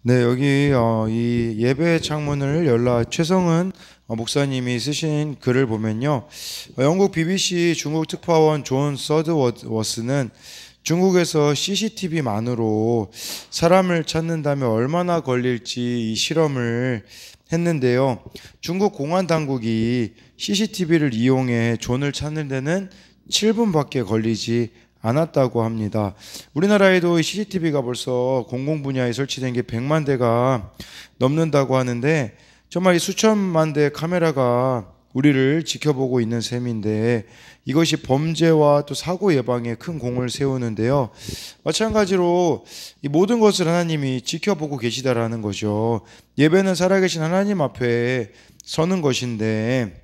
네, 여기 이 예배 창문을 열라 최성은 목사님이 쓰신 글을 보면요. 영국 BBC 중국 특파원 존 서드워스는 중국에서 CCTV만으로 사람을 찾는다면 얼마나 걸릴지 이 실험을 했는데요. 중국 공안 당국이 CCTV를 이용해 존을 찾는 데는 7분밖에 걸리지 않았다고 합니다. 우리나라에도 CCTV가 벌써 공공 분야에 설치된 게 100만 대가 넘는다고 하는데 정말 이 수천만 대 카메라가 우리를 지켜보고 있는 셈인데 이것이 범죄와 또 사고 예방에 큰 공을 세우는데요. 마찬가지로 이 모든 것을 하나님이 지켜보고 계시다라는 거죠. 예배는 살아계신 하나님 앞에 서는 것인데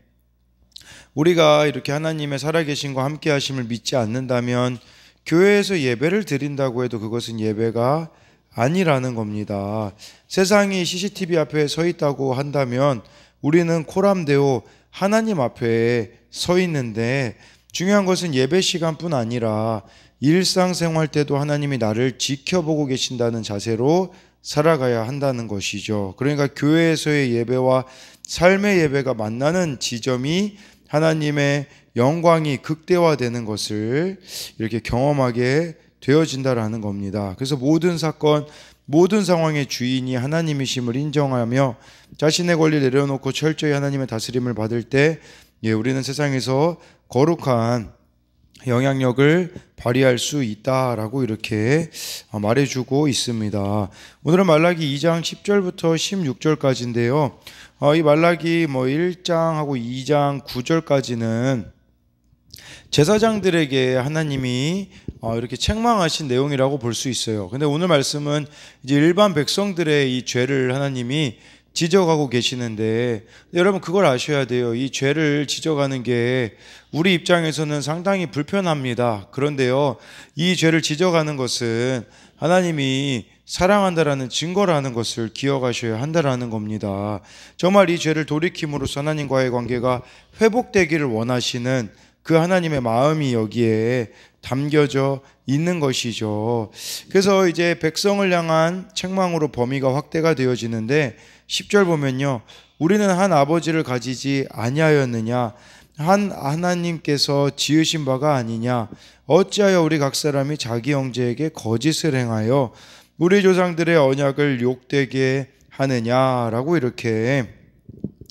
우리가 이렇게 하나님의 살아계심과 함께 하심을 믿지 않는다면 교회에서 예배를 드린다고 해도 그것은 예배가 아니라는 겁니다. 세상이 CCTV 앞에 서 있다고 한다면 우리는 코람데오 하나님 앞에 서 있는데 중요한 것은 예배 시간뿐 아니라 일상생활 때도 하나님이 나를 지켜보고 계신다는 자세로 살아가야 한다는 것이죠. 그러니까 교회에서의 예배와 삶의 예배가 만나는 지점이 하나님의 영광이 극대화되는 것을 이렇게 경험하게 되어진다라는 겁니다. 그래서 모든 사건, 모든 상황의 주인이 하나님이심을 인정하며 자신의 권리를 내려놓고 철저히 하나님의 다스림을 받을 때 우리는 세상에서 거룩한 영향력을 발휘할 수 있다라고 이렇게 말해주고 있습니다. 오늘은 말라기 2장 10절부터 16절까지인데요. 이 말라기 1장하고 2장 9절까지는 제사장들에게 하나님이 이렇게 책망하신 내용이라고 볼 수 있어요. 근데 오늘 말씀은 이제 일반 백성들의 이 죄를 하나님이 지적하고 계시는데 여러분 그걸 아셔야 돼요. 이 죄를 지적하는 게 우리 입장에서는 상당히 불편합니다. 그런데요, 이 죄를 지적하는 것은 하나님이 사랑한다라는 증거라는 것을 기억하셔야 한다라는 겁니다. 정말 이 죄를 돌이킴으로써 하나님과의 관계가 회복되기를 원하시는 그 하나님의 마음이 여기에 담겨져 있는 것이죠. 그래서 이제 백성을 향한 책망으로 범위가 확대가 되어지는데 10절 보면요, 우리는 한 아버지를 가지지 아니하였느냐, 한 하나님께서 지으신 바가 아니냐, 어찌하여 우리 각 사람이 자기 형제에게 거짓을 행하여 우리 조상들의 언약을 욕되게 하느냐라고 이렇게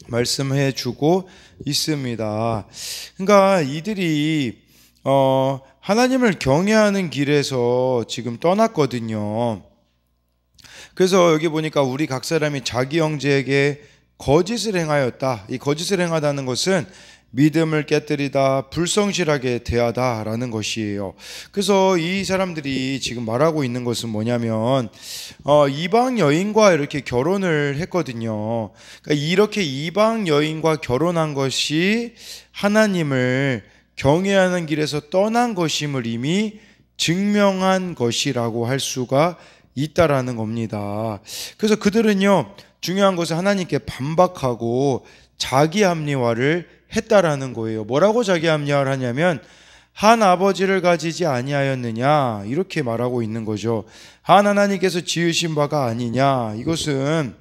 말씀해 주고 있습니다. 그러니까 이들이 하나님을 경외하는 길에서 지금 떠났거든요. 그래서 여기 보니까 우리 각 사람이 자기 형제에게 거짓을 행하였다. 이 거짓을 행하다는 것은 믿음을 깨뜨리다, 불성실하게 대하다라는 것이에요. 그래서 이 사람들이 지금 말하고 있는 것은 뭐냐면 이방 여인과 이렇게 결혼을 했거든요. 그러니까 이렇게 이방 여인과 결혼한 것이 하나님을 경외하는 길에서 떠난 것임을 이미 증명한 것이라고 할 수가 있다라는 겁니다. 그래서 그들은요, 중요한 것은 하나님께 반박하고 자기 합리화를 했다라는 거예요. 뭐라고 자기 합리화를 하냐면 한 아버지를 가지지 아니하였느냐 이렇게 말하고 있는 거죠. 한 하나님께서 지으신 바가 아니냐. 이것은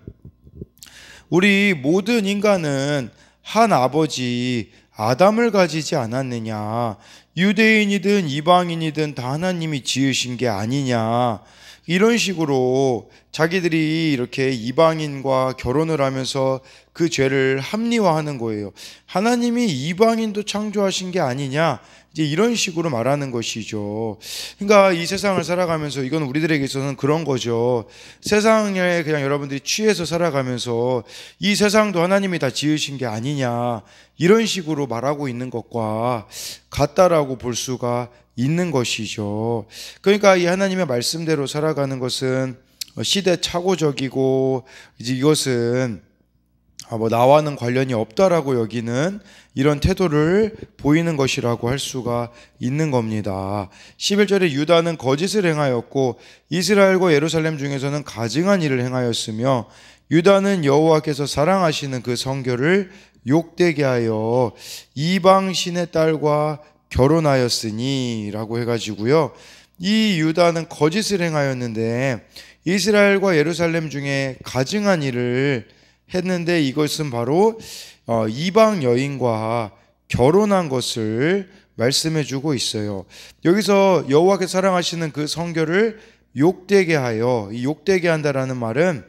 우리 모든 인간은 한 아버지 아담을 가지지 않았느냐, 유대인이든 이방인이든 다 하나님이 지으신 게 아니냐, 이런 식으로 자기들이 이렇게 이방인과 결혼을 하면서 그 죄를 합리화하는 거예요. 하나님이 이방인도 창조하신 게 아니냐, 이제 이런 식으로 말하는 것이죠. 그러니까 이 세상을 살아가면서 이건 우리들에게 있어서는 그런 거죠. 세상에 그냥 여러분들이 취해서 살아가면서 이 세상도 하나님이 다 지으신 게 아니냐, 이런 식으로 말하고 있는 것과 같다라고 볼 수가 있는 것이죠. 그러니까 이 하나님의 말씀대로 살아가는 것은 시대착오적이고 이제 이것은 나와는 관련이 없다라고 여기는 이런 태도를 보이는 것이라고 할 수가 있는 겁니다. 11절에 유다는 거짓을 행하였고 이스라엘과 예루살렘 중에서는 가증한 일을 행하였으며 유다는 여호와께서 사랑하시는 그 성결을 욕되게 하여 이방신의 딸과 결혼하였으니 라고 해가지고요, 이 유다는 거짓을 행하였는데 이스라엘과 예루살렘 중에 가증한 일을 했는데 이것은 바로 이방 여인과 결혼한 것을 말씀해 주고 있어요. 여기서 여호와께서 사랑하시는 그 성결을 욕되게 하여, 이 욕되게 한다라는 말은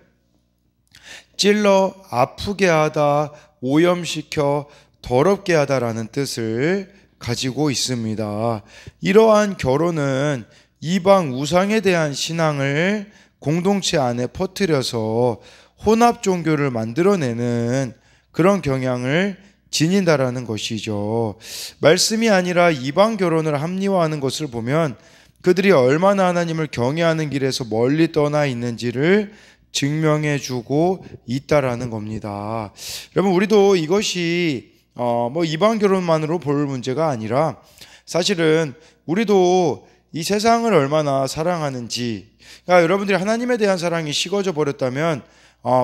찔러 아프게 하다, 오염시켜 더럽게 하다라는 뜻을 가지고 있습니다. 이러한 결혼은 이방 우상에 대한 신앙을 공동체 안에 퍼뜨려서 혼합 종교를 만들어내는 그런 경향을 지닌다라는 것이죠. 말씀이 아니라 이방 결혼을 합리화하는 것을 보면 그들이 얼마나 하나님을 경외하는 길에서 멀리 떠나 있는지를 증명해 주고 있다라는 겁니다. 여러분, 우리도 이것이 이방 결혼만으로 볼 문제가 아니라 사실은 우리도 이 세상을 얼마나 사랑하는지, 그러니까 여러분들이 하나님에 대한 사랑이 식어져 버렸다면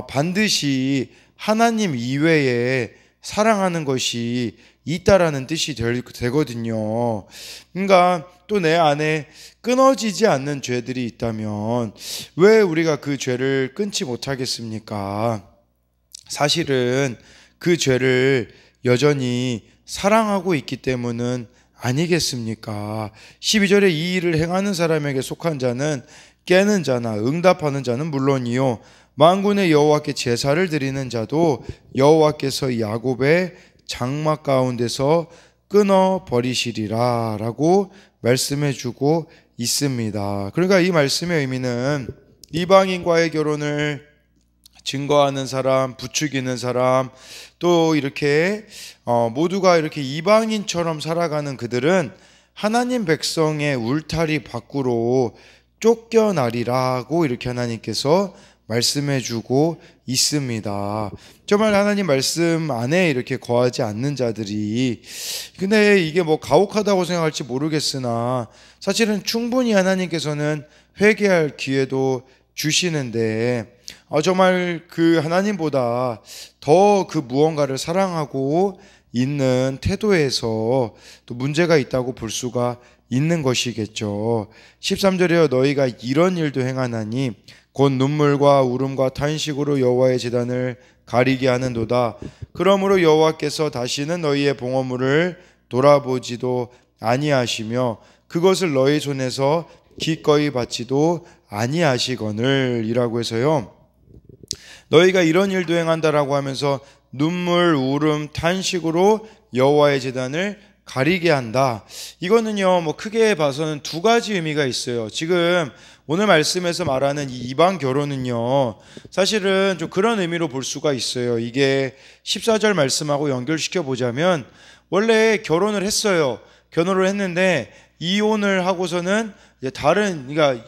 반드시 하나님 이외에 사랑하는 것이 있다라는 뜻이 되거든요. 그러니까 또 내 안에 끊어지지 않는 죄들이 있다면 왜 우리가 그 죄를 끊지 못하겠습니까? 사실은 그 죄를 여전히 사랑하고 있기 때문은 아니겠습니까? 12절에 이 일을 행하는 사람에게 속한 자는 깨는 자나 응답하는 자는 물론이요 만군의 여호와께 제사를 드리는 자도 여호와께서 야곱의 장막 가운데서 끊어 버리시리라 라고 말씀해 주고 있습니다. 그러니까 이 말씀의 의미는 이방인과의 결혼을 증거하는 사람, 부추기는 사람, 또 이렇게 모두가 이렇게 이방인처럼 살아가는 그들은 하나님 백성의 울타리 밖으로 쫓겨나리라고 이렇게 하나님께서 말씀해 주고 있습니다. 정말 하나님 말씀 안에 이렇게 거하지 않는 자들이, 근데 이게 가혹하다고 생각할지 모르겠으나 사실은 충분히 하나님께서는 회개할 기회도 주시는데 정말 그 하나님보다 더 그 무언가를 사랑하고 있는 태도에서 또 문제가 있다고 볼 수가 있는 것이겠죠. 13절에요 너희가 이런 일도 행하나니 곧 눈물과 울음과 탄식으로 여호와의 제단을 가리게 하는도다. 그러므로 여호와께서 다시는 너희의 봉헌물을 돌아보지도 아니하시며 그것을 너희 손에서 기꺼이 받지도 아니하시거늘 이라고 해서요, 너희가 이런 일도 행한다라고 하면서 눈물, 울음, 탄식으로 여호와의 제단을 가리게 한다. 이거는요 크게 봐서는 두 가지 의미가 있어요. 지금 오늘 말씀에서 말하는 이 이방 결혼은요 사실은 좀 그런 의미로 볼 수가 있어요. 이게 14절 말씀하고 연결시켜 보자면 원래 결혼을 했어요. 결혼을 했는데 이혼을 하고서는 이제 다른, 그러니까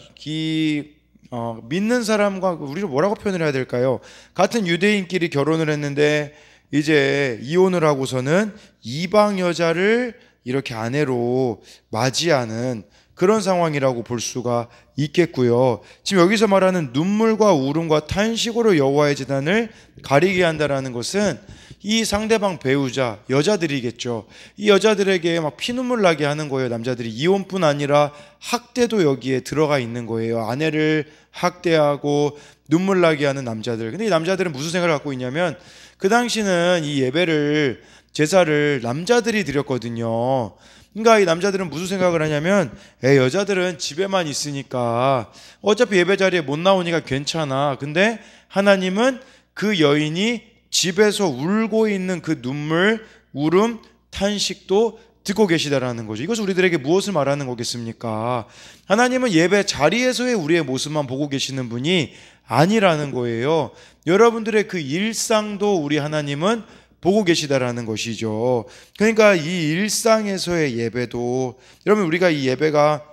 믿는 사람과, 우리를 뭐라고 표현을 해야 될까요? 같은 유대인끼리 결혼을 했는데 이제 이혼을 하고서는 이방 여자를 이렇게 아내로 맞이하는 그런 상황이라고 볼 수가 있겠고요. 지금 여기서 말하는 눈물과 울음과 탄식으로 여호와의 제단을 가리게 한다라는 것은 이 상대방 배우자, 여자들이겠죠. 이 여자들에게 막 피눈물 나게 하는 거예요. 남자들이. 이혼뿐 아니라 학대도 여기에 들어가 있는 거예요. 아내를 학대하고 눈물 나게 하는 남자들. 근데 이 남자들은 무슨 생각을 갖고 있냐면 그 당시는 이 예배를, 제사를 남자들이 드렸거든요. 그러니까 이 남자들은 무슨 생각을 하냐면 여자들은 집에만 있으니까 어차피 예배 자리에 못 나오니까 괜찮아. 근데 하나님은 그 여인이 집에서 울고 있는 그 눈물, 울음, 탄식도 듣고 계시다라는 거죠. 이것은 우리들에게 무엇을 말하는 거겠습니까? 하나님은 예배 자리에서의 우리의 모습만 보고 계시는 분이 아니라는 거예요. 여러분들의 그 일상도 우리 하나님은 보고 계시다라는 것이죠. 그러니까 이 일상에서의 예배도, 여러분 우리가 이 예배가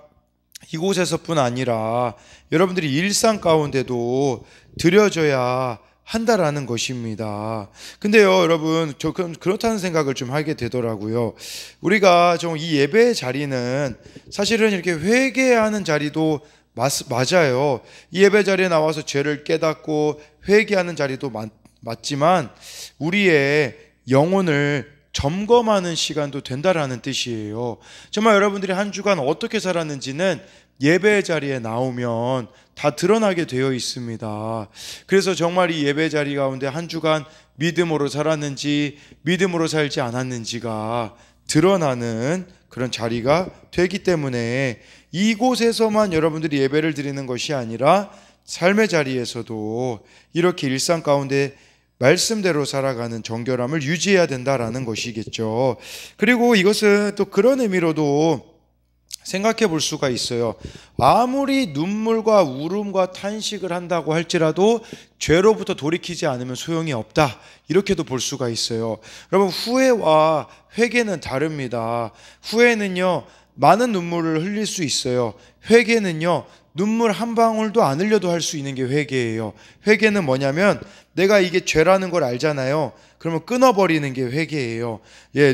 이곳에서뿐 아니라 여러분들이 일상 가운데도 드려져야 한다라는 것입니다. 근데요 여러분, 저 그렇다는 생각을 좀 하게 되더라고요. 우리가 좀 이 예배의 자리는 사실은 이렇게 회개하는 자리도 맞아요. 이 예배 자리에 나와서 죄를 깨닫고 회개하는 자리도 맞지만 우리의 영혼을 점검하는 시간도 된다라는 뜻이에요. 정말 여러분들이 한 주간 어떻게 살았는지는 예배 자리에 나오면 다 드러나게 되어 있습니다. 그래서 정말 이 예배 자리 가운데 한 주간 믿음으로 살았는지 믿음으로 살지 않았는지가 드러나는 그런 자리가 되기 때문에 이곳에서만 여러분들이 예배를 드리는 것이 아니라 삶의 자리에서도 이렇게 일상 가운데 말씀대로 살아가는 정결함을 유지해야 된다라는 것이겠죠. 그리고 이것은 또 그런 의미로도 생각해 볼 수가 있어요. 아무리 눈물과 울음과 탄식을 한다고 할지라도 죄로부터 돌이키지 않으면 소용이 없다, 이렇게도 볼 수가 있어요. 여러분, 후회와 회개는 다릅니다. 후회는요 많은 눈물을 흘릴 수 있어요. 회개는요 눈물 한 방울도 안 흘려도 할 수 있는 게 회개예요. 회개는 뭐냐면 내가 이게 죄라는 걸 알잖아요. 그러면 끊어버리는 게 회개예요.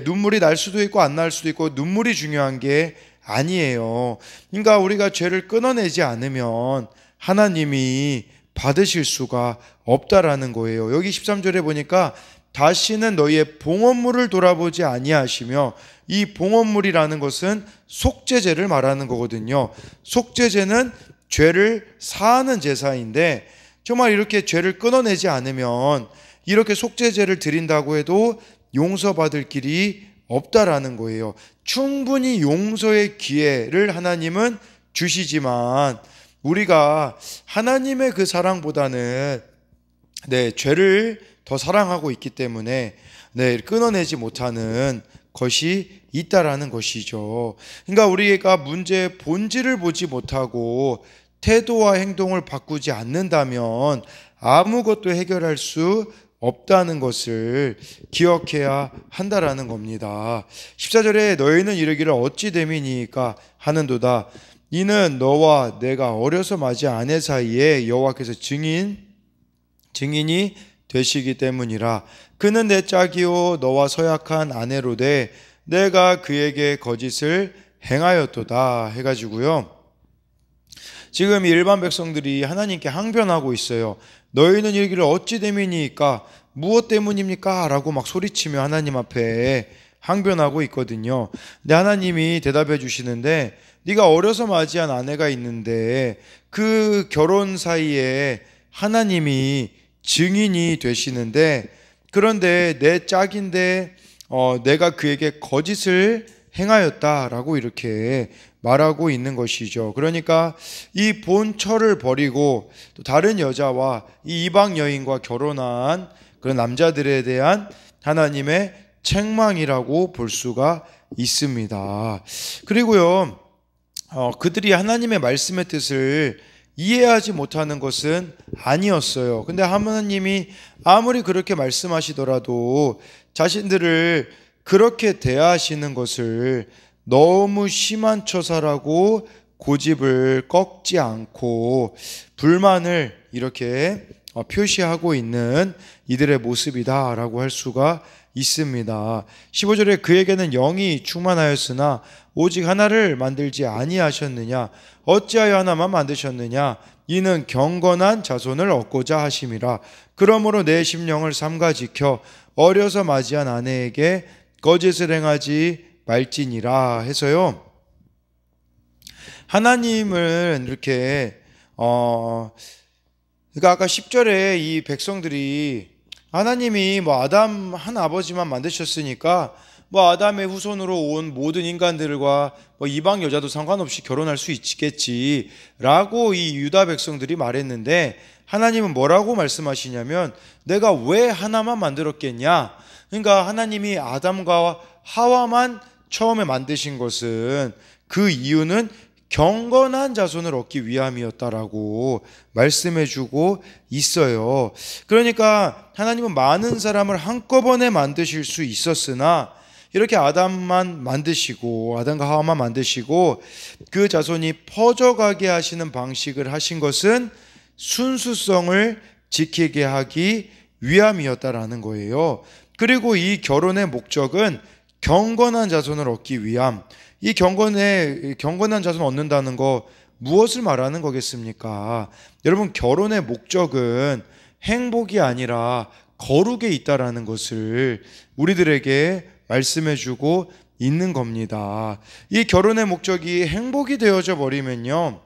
눈물이 날 수도 있고 안 날 수도 있고 눈물이 중요한 게 아니에요. 그러니까 우리가 죄를 끊어내지 않으면 하나님이 받으실 수가 없다라는 거예요. 여기 13절에 보니까 다시는 너희의 봉헌물을 돌아보지 아니하시며, 이 봉헌물이라는 것은 속죄제를 말하는 거거든요. 속죄제는 죄를 사하는 제사인데 정말 이렇게 죄를 끊어내지 않으면 이렇게 속죄제를 드린다고 해도 용서받을 길이 없다라는 거예요. 충분히 용서의 기회를 하나님은 주시지만 우리가 하나님의 그 사랑보다는 죄를 더 사랑하고 있기 때문에 끊어내지 못하는 것이 있다라는 것이죠. 그러니까 우리가 문제의 본질을 보지 못하고 태도와 행동을 바꾸지 않는다면 아무것도 해결할 수 없다는 것을 기억해야 한다라는 겁니다. 14절에 너희는 이르기를 어찌 됨이니까 하는도다. 이는 너와 내가 어려서 맞이 아내 사이에 여호와께서 증인이 되시기 때문이라. 그는 내 짝이요 너와 서약한 아내로되 내가 그에게 거짓을 행하였도다 해가지고요. 지금 일반 백성들이 하나님께 항변하고 있어요. 너희는 이르기를 어찌 됨이니까, 무엇 때문입니까? 라고 막 소리치며 하나님 앞에 항변하고 있거든요. 근데 하나님이 대답해 주시는데, 네가 어려서 맞이한 아내가 있는데 그 결혼 사이에 하나님이 증인이 되시는데, 그런데 내 짝인데 내가 그에게 거짓을 행하였다라고 이렇게 말하고 있는 것이죠. 그러니까 이 본처를 버리고 또 다른 여자와 이 이방 여인과 결혼한 그런 남자들에 대한 하나님의 책망이라고 볼 수가 있습니다. 그리고요, 그들이 하나님의 말씀의 뜻을 이해하지 못하는 것은 아니었어요. 근데 하나님이 아무리 그렇게 말씀하시더라도 자신들을 그렇게 대하시는 것을 너무 심한 처사라고 고집을 꺾지 않고 불만을 이렇게 표시하고 있는 이들의 모습이다라고 할 수가 있습니다. 15절에 그에게는 영이 충만하였으나 오직 하나를 만들지 아니하셨느냐, 어찌하여 하나만 만드셨느냐, 이는 경건한 자손을 얻고자 하심이라. 그러므로 내 심령을 삼가 지켜 어려서 맞이한 아내에게 거짓을 행하지 말지니라 해서요, 하나님을 이렇게 그러니까 아까 10절에 이 백성들이 하나님이 아담 한 아버지만 만드셨으니까 아담의 후손으로 온 모든 인간들과 이방 여자도 상관없이 결혼할 수 있겠지라고 이 유다 백성들이 말했는데, 하나님은 뭐라고 말씀하시냐면 내가 왜 하나만 만들었겠냐. 그러니까 하나님이 아담과 하와만 처음에 만드신 것은 그 이유는 경건한 자손을 얻기 위함이었다라고 말씀해주고 있어요. 그러니까 하나님은 많은 사람을 한꺼번에 만드실 수 있었으나 이렇게 아담만 만드시고 아담과 하와만 만드시고 그 자손이 퍼져가게 하시는 방식을 하신 것은 순수성을 지키게 하기 위함이었다라는 거예요. 그리고 이 결혼의 목적은 경건한 자손을 얻기 위함. 이 경건한 자손 얻는다는 거 무엇을 말하는 거겠습니까? 여러분, 결혼의 목적은 행복이 아니라 거룩에 있다라는 것을 우리들에게 말씀해주고 있는 겁니다. 이 결혼의 목적이 행복이 되어져 버리면요,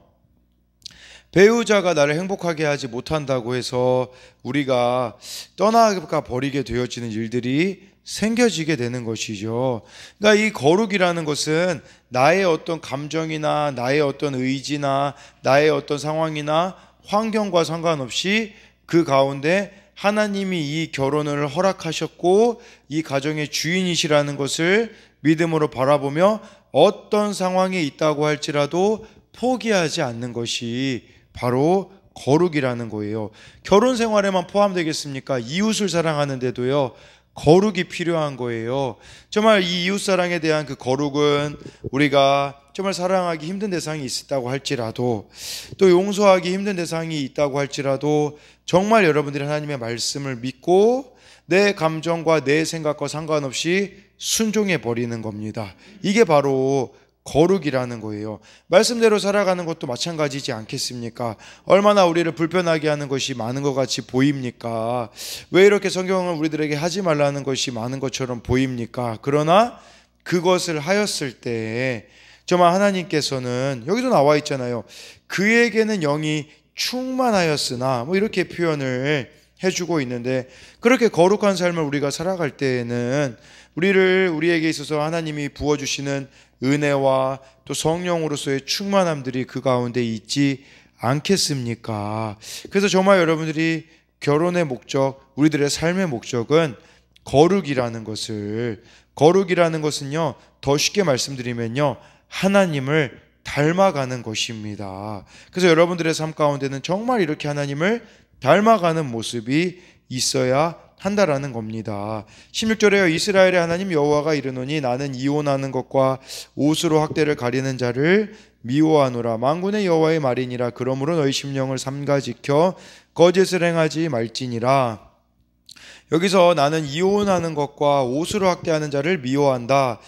배우자가 나를 행복하게 하지 못한다고 해서 우리가 떠나가 버리게 되어지는 일들이 생겨지게 되는 것이죠. 그러니까 이 거룩이라는 것은 나의 어떤 감정이나 나의 어떤 의지나 나의 어떤 상황이나 환경과 상관없이 그 가운데 하나님이 이 결혼을 허락하셨고 이 가정의 주인이시라는 것을 믿음으로 바라보며 어떤 상황에 있다고 할지라도 포기하지 않는 것이 바로 거룩이라는 거예요. 결혼 생활에만 포함되겠습니까? 이웃을 사랑하는데도요, 거룩이 필요한 거예요. 정말 이 이웃사랑에 대한 그 거룩은 우리가 정말 사랑하기 힘든 대상이 있다고 할지라도, 또 용서하기 힘든 대상이 있다고 할지라도 정말 여러분들이 하나님의 말씀을 믿고 내 감정과 내 생각과 상관없이 순종해 버리는 겁니다. 이게 바로 거룩이라는 거예요. 말씀대로 살아가는 것도 마찬가지지 않겠습니까? 얼마나 우리를 불편하게 하는 것이 많은 것 같이 보입니까? 왜 이렇게 성경을 우리들에게 하지 말라는 것이 많은 것처럼 보입니까? 그러나 그것을 하였을 때 정말 하나님께서는, 여기도 나와 있잖아요, 그에게는 영이 충만하였으나, 뭐 이렇게 표현을 해주고 있는데, 그렇게 거룩한 삶을 우리가 살아갈 때에는 우리에게 있어서 하나님이 부어주시는 은혜와 또 성령으로서의 충만함들이 그 가운데 있지 않겠습니까? 그래서 정말 여러분들이 결혼의 목적, 우리들의 삶의 목적은 거룩이라는 것은요, 더 쉽게 말씀드리면요, 하나님을 닮아가는 것입니다. 그래서 여러분들의 삶 가운데는 정말 이렇게 하나님을 닮아가는 모습이 있어야 한다라는 겁니다. 16절에요. 이스라엘의 하나님 여호와가 이르노니 나는 이혼하는 것과 옷으로 학대를 가리는 자를 미워하노라. 만군의 여호와의 말이니라. 그러므로 너희 심령을 삼가 지켜 거짓을 행하지 말지니라. 여기서 나는 이혼하는 것과 옷으로 학대하는 자를 미워한다.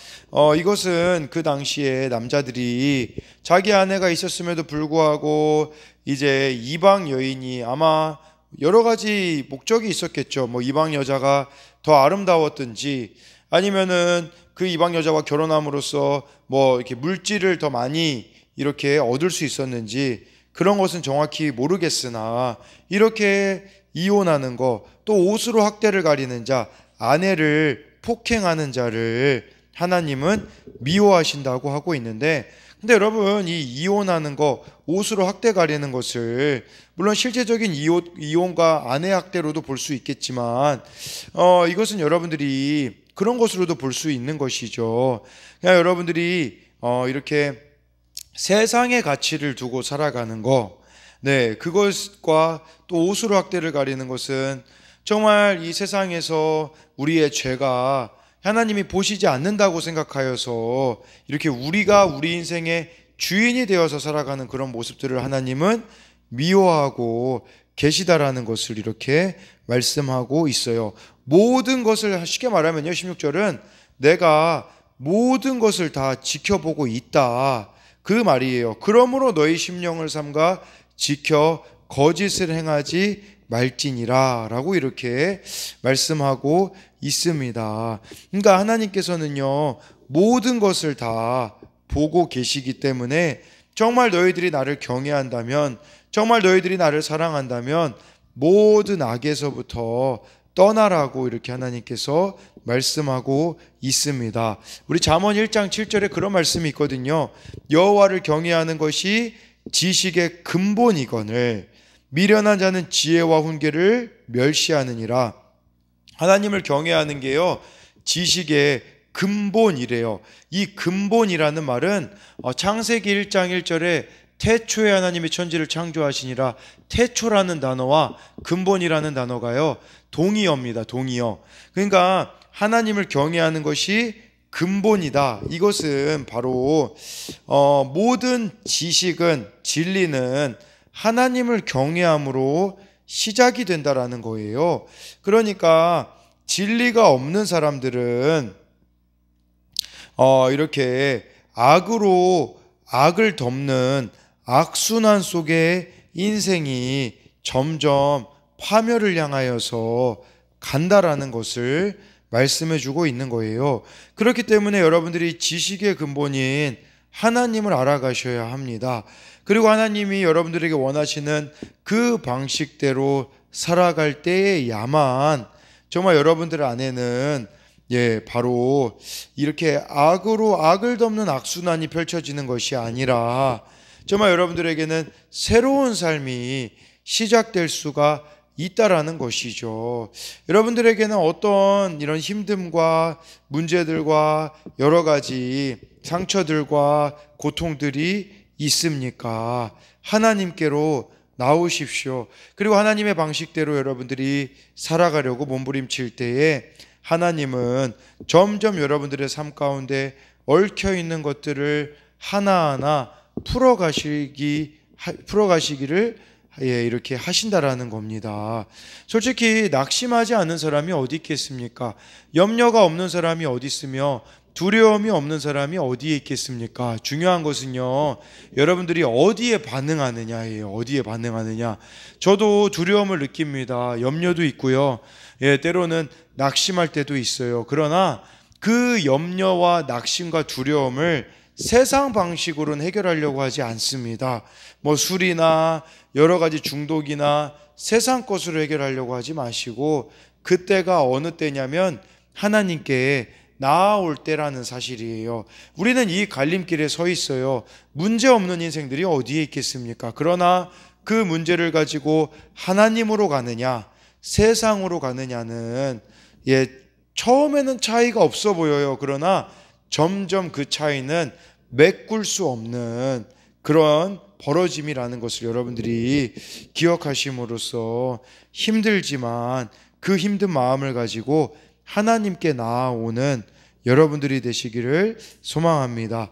이것은 그 당시에 남자들이 자기 아내가 있었음에도 불구하고 이제 이방 여인이, 아마 여러 가지 목적이 있었겠죠. 뭐 이방 여자가 더 아름다웠든지, 아니면은 그 이방 여자와 결혼함으로써 뭐 이렇게 물질을 더 많이 이렇게 얻을 수 있었는지, 그런 것은 정확히 모르겠으나 이렇게 이혼하는 거, 또 옷으로 학대를 가리는 자, 아내를 폭행하는 자를 하나님은 미워하신다고 하고 있는데, 근데 여러분, 이 이혼하는 거, 옷으로 학대 가리는 것을 물론 실제적인 이혼과 아내 학대로도 볼 수 있겠지만, 이것은 여러분들이 그런 것으로도 볼 수 있는 것이죠. 그냥 여러분들이 이렇게 세상의 가치를 두고 살아가는 거, 네, 그것과 또 옷으로 학대를 가리는 것은 정말 이 세상에서 우리의 죄가 하나님이 보시지 않는다고 생각하여서 이렇게 우리가 우리 인생의 주인이 되어서 살아가는 그런 모습들을 하나님은 미워하고 계시다라는 것을 이렇게 말씀하고 있어요. 모든 것을, 쉽게 말하면요, 16절은 내가 모든 것을 다 지켜보고 있다, 그 말이에요. 그러므로 너희 심령을 삼가 지켜 거짓을 행하지 말지니라 라고 이렇게 말씀하고 있습니다. 그러니까 하나님께서는요, 모든 것을 다 보고 계시기 때문에 정말 너희들이 나를 경외한다면, 정말 너희들이 나를 사랑한다면 모든 악에서부터 떠나라고 이렇게 하나님께서 말씀하고 있습니다. 우리 잠언 1장 7절에 그런 말씀이 있거든요. 여호와를 경외하는 것이 지식의 근본이거늘 미련한 자는 지혜와 훈계를 멸시하느니라. 하나님을 경외하는 게요, 지식의 근본이래요. 이 근본이라는 말은 창세기 1장 1절에 태초에 하나님이 천지를 창조하시니라, 태초라는 단어와 근본이라는 단어가요, 동의어입니다. 동의어. 그러니까 하나님을 경외하는 것이 근본이다. 이것은 바로 모든 지식은, 진리는 하나님을 경외함으로 시작이 된다라는 거예요. 그러니까 진리가 없는 사람들은 이렇게 악으로 악을 덮는 악순환 속에 인생이 점점 파멸을 향하여서 간다라는 것을 말씀해 주고 있는 거예요. 그렇기 때문에 여러분들이 지식의 근본인 하나님을 알아가셔야 합니다. 그리고 하나님이 여러분들에게 원하시는 그 방식대로 살아갈 때에야만 정말 여러분들 안에는 바로 이렇게 악으로 악을 덮는 악순환이 펼쳐지는 것이 아니라 정말 여러분들에게는 새로운 삶이 시작될 수가 있다라는 것이죠. 여러분들에게는 어떤 이런 힘듦과 문제들과 여러 가지 상처들과 고통들이 있습니까? 하나님께로 나오십시오. 그리고 하나님의 방식대로 여러분들이 살아가려고 몸부림칠 때에 하나님은 점점 여러분들의 삶 가운데 얽혀 있는 것들을 하나하나 풀어가시기를 이렇게 하신다라는 겁니다. 솔직히 낙심하지 않는 사람이 어디 있겠습니까? 염려가 없는 사람이 어디 있으며 두려움이 없는 사람이 어디에 있겠습니까? 중요한 것은요, 여러분들이 어디에 반응하느냐예요. 어디에 반응하느냐. 저도 두려움을 느낍니다. 염려도 있고요. 때로는 낙심할 때도 있어요. 그러나 그 염려와 낙심과 두려움을 세상 방식으로는 해결하려고 하지 않습니다. 술이나 여러 가지 중독이나 세상 것으로 해결하려고 하지 마시고, 그때가 어느 때냐면 하나님께 나아올 때라는 사실이에요. 우리는 이 갈림길에 서 있어요. 문제 없는 인생들이 어디에 있겠습니까? 그러나 그 문제를 가지고 하나님으로 가느냐, 세상으로 가느냐는 처음에는 차이가 없어 보여요. 그러나 점점 그 차이는 메꿀 수 없는 그런 벌어짐이라는 것을 여러분들이 기억하심으로써 힘들지만 그 힘든 마음을 가지고 하나님께 나아오는 여러분들이 되시기를 소망합니다.